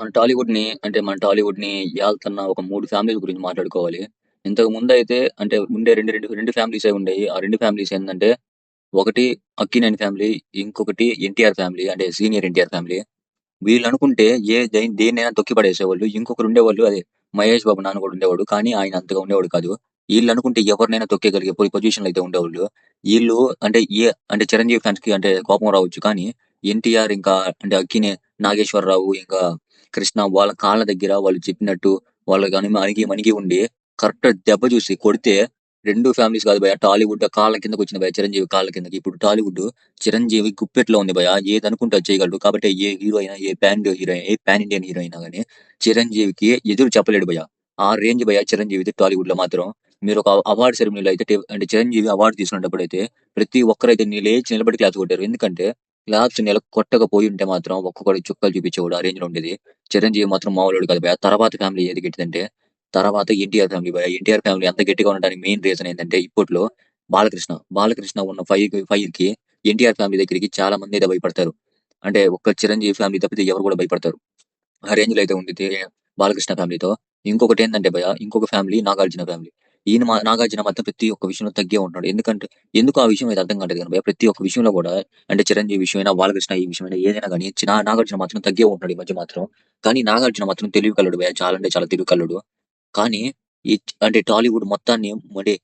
మన టాలీవుడ్‌ని ఏళ్తున్న ఒక 3 ఫ్యామిలీల గురించి మాట్లాడుకోవాలి. ఇంతకు ముందైతే అంటే ఉండే 2 ఫ్యామిలీసే ఉండేయి. ఆ 2 ఫ్యామిలీస్ ఏందంటే, ఒకటి 'అక్కినేని ఫ్యామిలీ', ఇంకొకటి 'ఎన్టీఆర్ ఫ్యామిలీ' అంటే సీనియర్ 'ఎన్టీఆర్ ఫ్యామిలీ'. వీళ్ళనుకుంటే దేన్నైనా తొక్కి పడేసేవాళ్ళు. ఇంకొకరుండేవాళ్ళు అదే 'మహేష్ బాబు' నాన్న కూడా ఉండేవాడు. కానీ ఆయన అంతగా ఉండేవాడు కాదు. ఈళ్ళనుకుంటే ఎవరినైనా తొక్కేయగలిగే పొజిషన్‌లో అయితే ఉండేవాళ్ళు. ఈళ్ళు అంటే అంటే 'చిరంజీవి' ఫ్యాన్స్‌కి అంటే కోపం రావచ్చు. కానీ 'ఎన్టీఆర్' ఇంకా అంటే 'నాగేశ్వరరావు' ఇంకా 'కృష్ణ' వాళ్ళ కాళ్ళ దగ్గర వాళ్ళు చెప్పినట్టు వాళ్ళకి అణిగి మణిగి ఉండి కరెక్ట్ దెబ్బ చూసి కొడితే 2 ఫ్యామిలీస్ కాదు భయ్యా, టాలీవుడ్ కాళ్ళ కిందకొచ్చింది భయ్యా 'చిరంజీవి' కాళ్ళ కిందకి. ఇప్పుడు టాలీవుడ్ చిరంజీవి గుప్పెట్లో ఉంది భయ్యా. ఏదనుకుంటే అది చేయగలడు. కాబట్టి ఏ హీరో అయినా, ఏ పాన్ ఇండియన్ హీరో అయినా గాని చిరంజీవికి ఎదురు చెప్పలేడు భయ్యా. ఆ రేంజ్ భయ్యా చిరంజీవిది టాలీవుడ్‌లో మాత్రం. మీరొక అవార్డ్ సెరమనీలో అయితే అంటే చిరంజీవి అవార్డ్ తీసుకునేటప్పుడైతే ప్రతి ఒక్కరైతే లేచి నిలబడి క్లాప్స్ కొట్టారు. ఎందుకంటే క్లాప్స్ కొట్టకపోయుంటే మాత్రం ఒక్కొక్కడు చుక్కలు చూపించేవాడు. ఆ రేంజ్‌లో ఉండేది. చిరంజీవి మాత్రం మామూలోడు కాదు భయ్యా. తర్వాత ఫ్యామిలీ ఏది గట్టిదంటే తర్వాత 'ఎన్టీఆర్ ఫ్యామిలీ' భయ్యా. 'ఎన్టీఆర్ ఫ్యామిలీ' అంత గట్టిగా ఉండడానికి మెయిన్ రీజన్ ఏందంటే ఇప్పట్లో బాలకృష్ణ ఉన్న ఫైర్‌కి 'ఎన్టీఆర్ ఫ్యామిలీ' దగ్గరికి చాలా మందైతే భయపడతారు. అంటే ఒక్క చిరంజీవి ఫ్యామిలీ తప్పితే ఎవరు కూడా భయపడతారు. ఆ రేంజ్‌లో అయితే ఉండిద్ది బాలకృష్ణ ఫ్యామిలీతో. ఇంకొకటేందంటే భయ్యా, ఇంకొక ఫ్యామిలీ 'నాగార్జున ఫ్యామిలీ'. నాగార్జున మాత్రం ప్రతి ఒక్క విషయంలో తగ్గే ఉంటున్నాడు. ఎందుకో ఆ విషయం అయితే అర్థం కావట్లేదు గానీ భయ్యా, ప్రతి ఒక్క విషయంలో కూడా అంటే చిరంజీవి విషయమైనా, బాలకృష్ణ ఈ విషయమైనా ఏదైనా గానీ నాగార్జున మాత్రం తగ్గే ఉంటున్నాడు ఈ మధ్య మాత్రం. కానీ నాగార్జున మాత్రం తెలివి కల్లోడు భయ్యా. చాలా అంటే చాలా తెలివి కల్లోడు. కానీ అంటే టాలీవుడ్ మొత్తాన్ని అంటే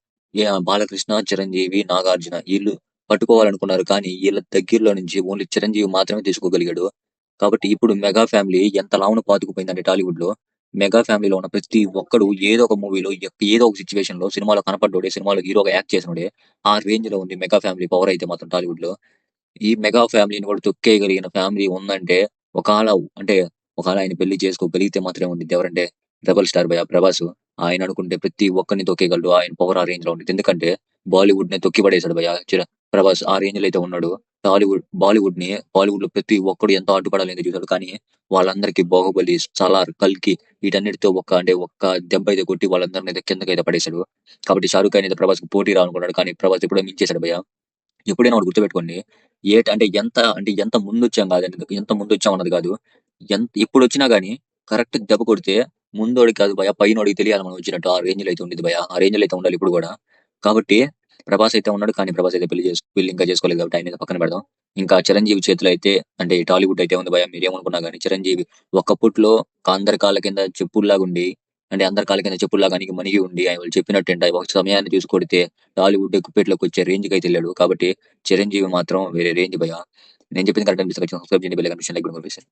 బాలకృష్ణ, చిరంజీవి, నాగార్జున ఈళ్ళు పట్టుకోవాలనుకున్నారు. కానీ ఈళ్ళ దగ్గరలో నుంచి ఓన్లీ చిరంజీవి మాత్రమే తీసుకోగలిగాడు. కాబట్టి ఇప్పుడు మెగా ఫ్యామిలీ ఎంత లావున పాతుకుపోయిందంటే టాలీవుడ్‌లో, మెగా ఫ్యామిలీలో ఉన్న ప్రతి ఒక్కడు ఏదో ఒక మూవీలో ఏదో ఒక సిట్యుయేషన్‌లో సినిమాలో కనపడ్డోడే, సినిమాలో హీరోగా యాక్ట్ చేసినోడే. ఆ రేంజ్‌లో ఉంది మెగా ఫ్యామిలీ పవర్ అయితే మాత్రం టాలీవుడ్‌లో. ఈ మెగా ఫ్యామిలీని కూడా తొక్కేయగలిగిన ఫ్యామిలీ ఉందంటే ఒకాళ అంటే ఒకాళ ఆయన పెళ్లి చేసుకోగలిగితే మాత్రమే ఉండిద్ది. ఎవరంటే రెబల్ స్టార్ భయ్యా 'ప్రభాస్'. ఆయన అనుకుంటే ప్రతి ఒక్కరిని తొక్కేయగలడు. ఆయన పవర్ ఆ రేంజ్‌లో ఉండిద్ది. ఎందుకంటే బాలీవుడ్‌నే తొక్కి పడేసాడు భయ్యా 'ప్రభాస్'. ఆ రేంజ్‌లో అయితే ఉన్నాడు. బాలీవుడ్‌లో ప్రతి ఒక్కడు ఎంతో అడ్డుపడాలని చూసాడు. కానీ వాళ్ళందరికీ 'బాహుబలి', 'సలార్', 'కల్కి' వీటన్నిటితో ఒక్క దెబ్బ అయితే కొట్టి వాళ్ళందరిని అయితే కిందకైతే పడేసాడు. కాబట్టి 'షారుఖ్ ఖాన్' అయితే 'ప్రభాస్‌కి' పోటీ రావాలనుకున్నాడు. కానీ 'ప్రభాస్' ఎప్పుడో మించేసాడు భయ్యా. ఎప్పుడైనా ఒకటి గుర్తుపెట్టుకోండి. ఎంత ముందొచ్చాం కాదండి. ఎంత ముందొచ్చాం అన్నది కాదు. ఎప్పుడొచ్చినా గాని కరెక్ట్ దెబ్బ కొడితే ముందోడికి కాదు భయ్యా, పైనోడికి తెలియాలి మనం వచ్చినట్టు. ఆ రేంజ్‌లో అయితే ఉండిద్ది భయ్యా. ఆ రేంజ్‌లో అయితే ఉండాలి ఇప్పుడు గూడా. కాబట్టి ప్రభాస్ అయితే ఉన్నాడు. కానీ ప్రభాస్ అయితే పెళ్లి ఇంకా చేసుకోలేదు కాబట్టి ఆయనైతే పక్కన పెడదాం. ఇంకా చిరంజీవి చేతిలో అయితే అంటే టాలీవుడ్ అయితే ఉంది భయ్యా. మీరేమనుకున్నా గాని చిరంజీవి ఒకప్పట్లో అందరి కాళ్ళ కింద చెప్పుల్లాగుండి అంటే అందరి కాళ్ళ కింద చెప్పుల్లాగా అణిగి మణిగి ఉండి ఆయన వాళ్ళు చెప్పినట్టు ఇంట ఒక సమయాన్ని చూసి కొడితే టాలీవుడ్ గుప్పెట్లోకి వచ్చే రేంజ్‌కి అయితే ఎళ్ళాడు. కాబట్టి చిరంజీవి మాత్రం వేరే రేంజ్ భయ్యా. నేను చెప్పింది కరెక్ట్ అనిపిస్తే ఖచ్చితంగా సబ్స్క్రైబ్ చేయండి. బెల్ ఐకాన్ లైక్ కూడా కొట్టేసేయండి.